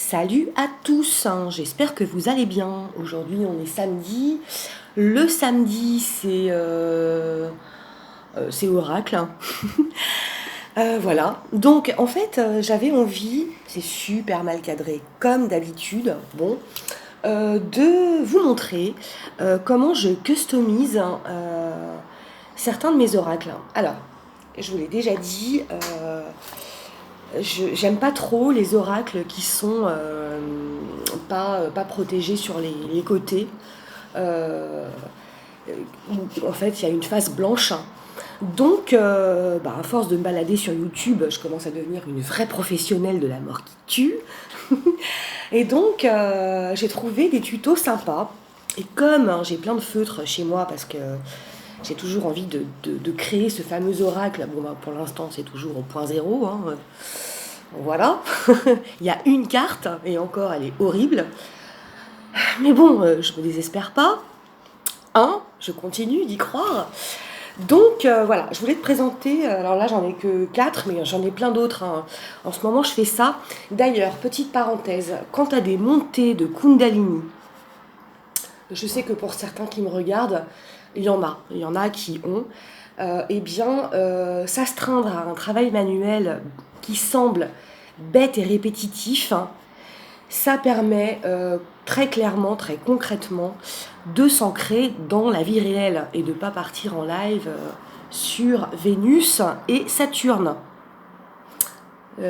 Salut à tous, j'espère que vous allez bien. Aujourd'hui on est samedi. Le samedi c'est oracle. Voilà. Donc en fait j'avais envie, c'est super mal cadré comme d'habitude, bon, de vous montrer comment je customise certains de mes oracles. Alors, je vous l'ai déjà dit, j'aime pas trop les oracles qui sont pas protégés sur les côtés. Euh, En fait, il y a une face blanche. Donc, à force de me balader sur YouTube, je commence à devenir une vraie professionnelle de la mort qui tue. Et donc, j'ai trouvé des tutos sympas. Et comme j'ai plein de feutres chez moi, parce que j'ai toujours envie de créer ce fameux oracle, bon, pour l'instant, c'est toujours au point zéro, hein. Voilà, il y a une carte, et encore, elle est horrible. Mais bon, je me désespère pas. Je continue d'y croire. Donc voilà, je voulais te présenter, alors là j'en ai que 4, mais j'en ai plein d'autres, hein. En ce moment je fais ça. D'ailleurs, petite parenthèse, quand tu as des montées de Kundalini, je sais que pour certains qui me regardent, il y en a qui ont, s'astreindre à un travail manuel qui semble bête et répétitif, hein, ça permet très clairement, très concrètement, de s'ancrer dans la vie réelle et de ne pas partir en live sur Vénus et Saturne.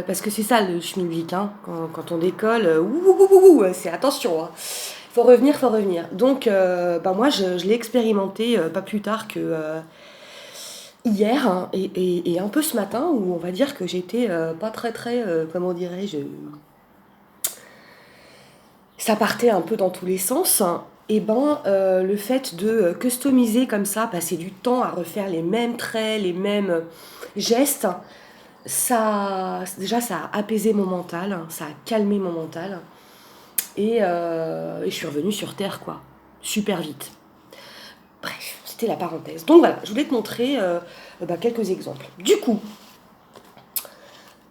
Parce que c'est ça le schmilblick, hein, quand on décolle, c'est attention, hein. Faut revenir, faut revenir. Donc, moi, je l'ai expérimenté pas plus tard que hier, hein, et un peu ce matin, où on va dire que j'étais pas très, comment dirais-je, ça partait un peu dans tous les sens. Et le fait de customiser comme ça, passer du temps à refaire les mêmes traits, les mêmes gestes, déjà ça a apaisé mon mental, ça a calmé mon mental. Et je suis revenue sur Terre, quoi. Super vite. Bref, c'était la parenthèse. Donc voilà, je voulais te montrer quelques exemples. Du coup,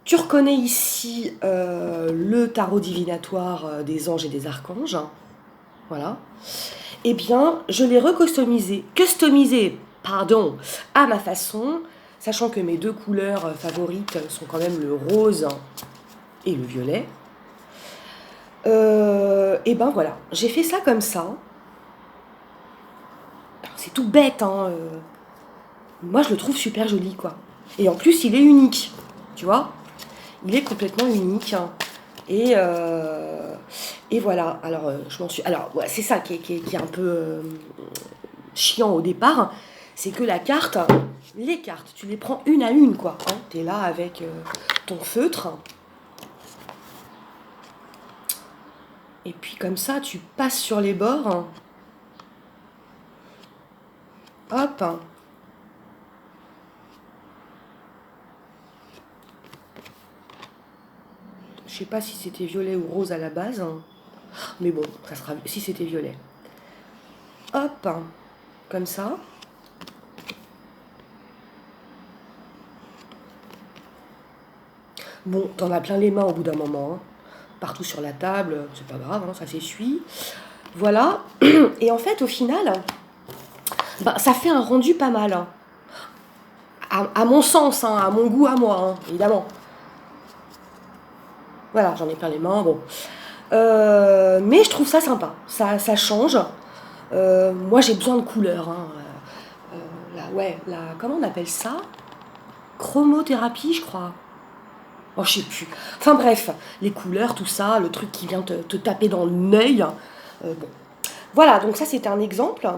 tu reconnais ici le tarot divinatoire des anges et des archanges. Voilà. Eh bien, je l'ai customisé, à ma façon, sachant que mes deux couleurs favorites sont quand même le rose et le violet. Voilà, j'ai fait ça comme ça. C'est tout bête, hein. Moi, je le trouve super joli, quoi. Et en plus, il est unique, tu vois. Il est complètement unique, hein. Et voilà. Alors, je m'en suis. Alors, ouais, c'est ça qui est un peu chiant au départ, c'est que les cartes, tu les prends une à une, quoi. Hein. T'es là avec ton feutre. Et puis comme ça, tu passes sur les bords. Hop. Je sais pas si c'était violet ou rose à la base. Mais bon, ça sera si c'était violet. Hop. Comme ça. Bon, t'en as plein les mains au bout d'un moment, hein. Partout sur la table, c'est pas grave, hein, ça s'essuie. Voilà. Et en fait, au final, ça fait un rendu pas mal, hein. À mon sens, hein, à mon goût, à moi, hein, évidemment. Voilà, j'en ai plein les mains, bon. Mais je trouve ça sympa, ça change. Moi, j'ai besoin de couleurs, hein. Comment on appelle ça? Chromothérapie, je crois. Oh, je sais plus. Enfin bref, les couleurs, tout ça, le truc qui vient te taper dans l'œil. Bon. Voilà, donc ça c'était un exemple.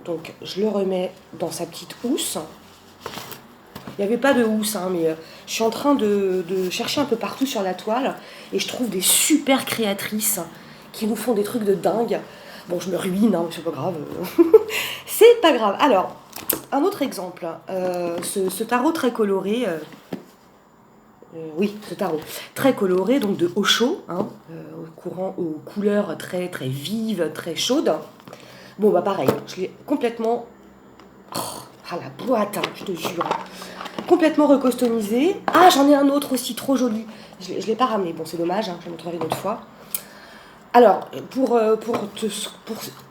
Donc je le remets dans sa petite housse. Il n'y avait pas de housse, hein, mais je suis en train de chercher un peu partout sur la toile et je trouve des super créatrices qui nous font des trucs de dingue. Bon, je me ruine, hein, mais c'est pas grave. C'est pas grave. Alors, un autre exemple. Ce tarot très coloré... ce tarot très coloré, donc de Osho, hein, aux couleurs très très vives, très chaudes. Bon, pareil, je l'ai complètement... la boîte, hein, je te jure. Complètement recustomisé. Ah, j'en ai un autre aussi, trop joli. Je l'ai pas ramené. Bon, c'est dommage, hein, je le montrerai une autre fois. Alors,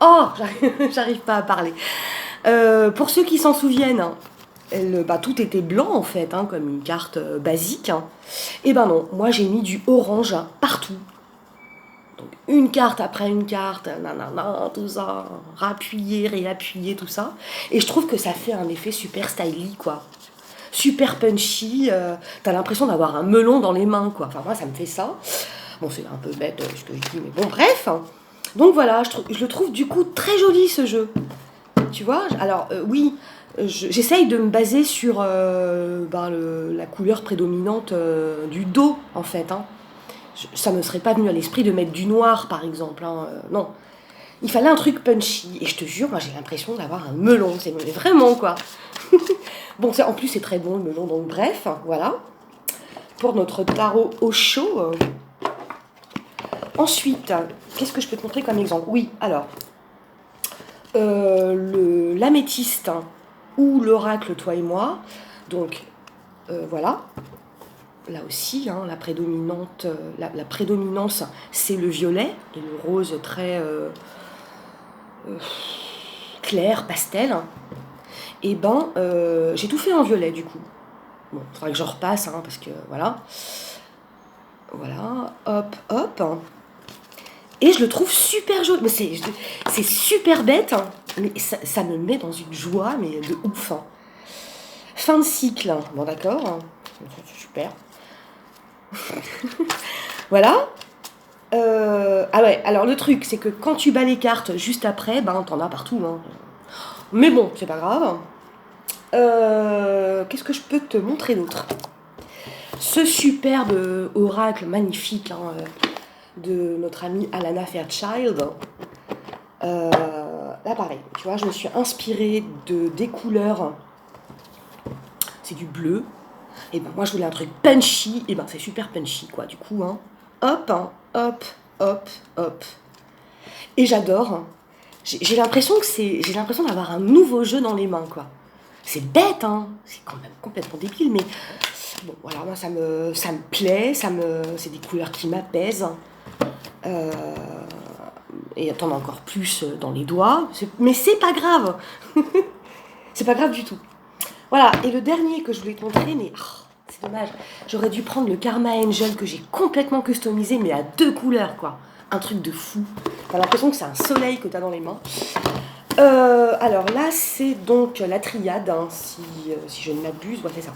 oh, j'arrive pas à parler. Pour ceux qui s'en souviennent, hein, tout était blanc en fait, hein, comme une carte basique. Hein. Et ben non, moi j'ai mis du orange partout. Donc une carte après une carte, nanana, tout ça, rappuyé, réappuyé, tout ça. Et je trouve que ça fait un effet super stylish, quoi. Super punchy, t'as l'impression d'avoir un melon dans les mains, quoi. Enfin, moi, ça me fait ça. Bon, c'est un peu bête ce que je dis, mais bon, bref. Donc voilà, je le trouve du coup très joli ce jeu. Tu vois, alors oui, j'essaye de me baser sur la couleur prédominante du dos, en fait. Hein. Ça ne me serait pas venu à l'esprit de mettre du noir, par exemple. Hein, non. Il fallait un truc punchy. Et je te jure, moi j'ai l'impression d'avoir un melon. C'est vraiment quoi. Bon, en plus c'est très bon le melon, donc bref, voilà. Pour notre tarot au chaud. Ensuite, qu'est-ce que je peux te montrer comme exemple? Oui, alors, l'améthyste hein, ou l'oracle, toi et moi. Donc, voilà. Là aussi, hein, la prédominance, c'est le violet et le rose très clair, pastel. Et ben, j'ai tout fait en violet du coup. Bon, il faudrait que je repasse, hein, parce que voilà. Voilà, hop, hop. Et je le trouve super joli. Mais c'est super bête, hein, mais ça me met dans une joie, mais de ouf. Hein. Fin de cycle. Bon, d'accord. Hein. Super. Voilà. Ah ouais, alors le truc, c'est que quand tu bats les cartes juste après, ben t'en as partout. Hein. Mais bon, c'est pas grave. Qu'est-ce que je peux te montrer d'autre? Ce superbe oracle magnifique hein, de notre amie Alana Fairchild. Là pareil, tu vois, je me suis inspirée des couleurs. C'est du bleu. Et ben moi je voulais un truc punchy, et ben c'est super punchy quoi du coup. Hein. Hop, hein, hop, hop, hop. Et j'adore. J'ai l'impression d'avoir un nouveau jeu dans les mains quoi. C'est bête hein, c'est quand même complètement débile mais bon voilà moi ça me plaît, c'est des couleurs qui m'apaisent. Et t'en as encore plus dans les doigts, mais c'est pas grave. C'est pas grave du tout. Voilà, et le dernier que je voulais te montrer, mais c'est dommage, j'aurais dû prendre le Karma Angel que j'ai complètement customisé, mais à 2 couleurs, quoi. Un truc de fou. T'as l'impression que c'est un soleil que t'as dans les mains. Alors là, c'est donc la triade, hein, si je ne m'abuse, ouais, c'est ça.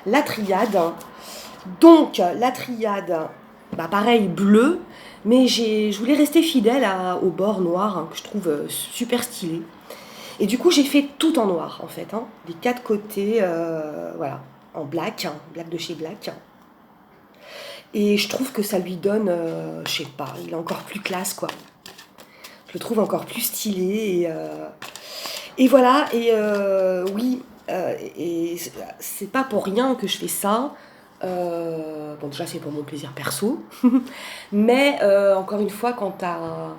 La triade. Donc, la triade, bah pareil, bleu, mais je voulais rester fidèle au bord noir, hein, que je trouve super stylé. Et du coup, j'ai fait tout en noir, en fait. Hein, les 4 côtés, voilà, en black, hein, black de chez Black. Et je trouve que ça lui donne, je sais pas, il est encore plus classe, quoi. Je le trouve encore plus stylé. Et voilà, et oui, et c'est pas pour rien que je fais ça. Bon, déjà, c'est pour mon plaisir perso. Mais, encore une fois, quand t'as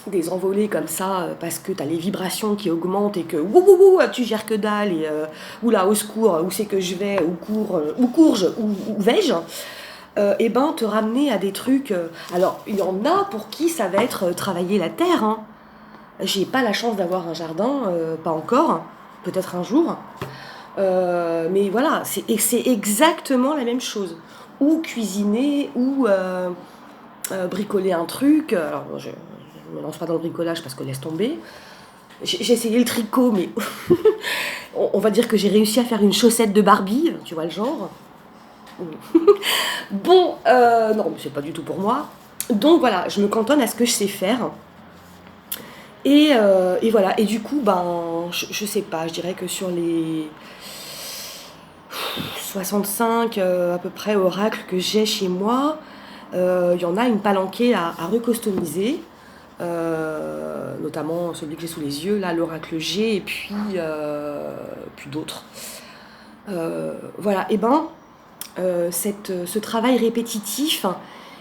des envolées comme ça, parce que t'as les vibrations qui augmentent et que wouh, tu gères que dalle, et oula, au secours, où c'est que je vais, où cours-je, où vais-je et ben, te ramener à des trucs. Alors, il y en a pour qui ça va être travailler la terre. Hein. J'ai pas la chance d'avoir un jardin, pas encore, peut-être un jour. Mais voilà, c'est exactement la même chose. Ou cuisiner, ou bricoler un truc. Alors, je ne me lance pas dans le bricolage parce que laisse tomber. J'ai essayé le tricot, mais on va dire que j'ai réussi à faire une chaussette de Barbie, tu vois le genre. Bon, non, mais c'est pas du tout pour moi. Donc voilà, je me cantonne à ce que je sais faire. Et voilà, et du coup, ben, je sais pas, je dirais que sur les 65 à peu près oracles que j'ai chez moi, il y en a une palanquée à recustomiser, notamment celui que j'ai sous les yeux, là, l'oracle G, et puis d'autres. Voilà, et ben, ce travail répétitif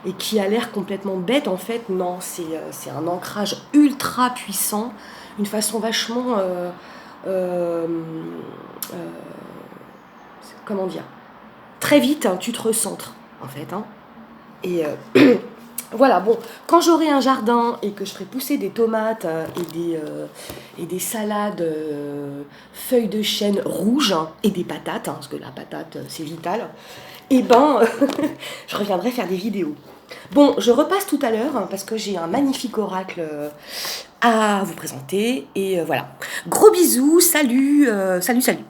et qui a l'air complètement bête, en fait, non, c'est un ancrage ultra puissant, une façon vachement... comment dire, très vite, hein, tu te recentres, en fait. Hein. Et voilà, bon, quand j'aurai un jardin et que je ferai pousser des tomates et des salades feuilles de chêne rouges hein, et des patates, hein, parce que la patate, c'est vital, et ben, je reviendrai faire des vidéos. Bon, je repasse tout à l'heure hein, parce que j'ai un magnifique oracle à vous présenter. Et voilà. Gros bisous, salut, salut, salut.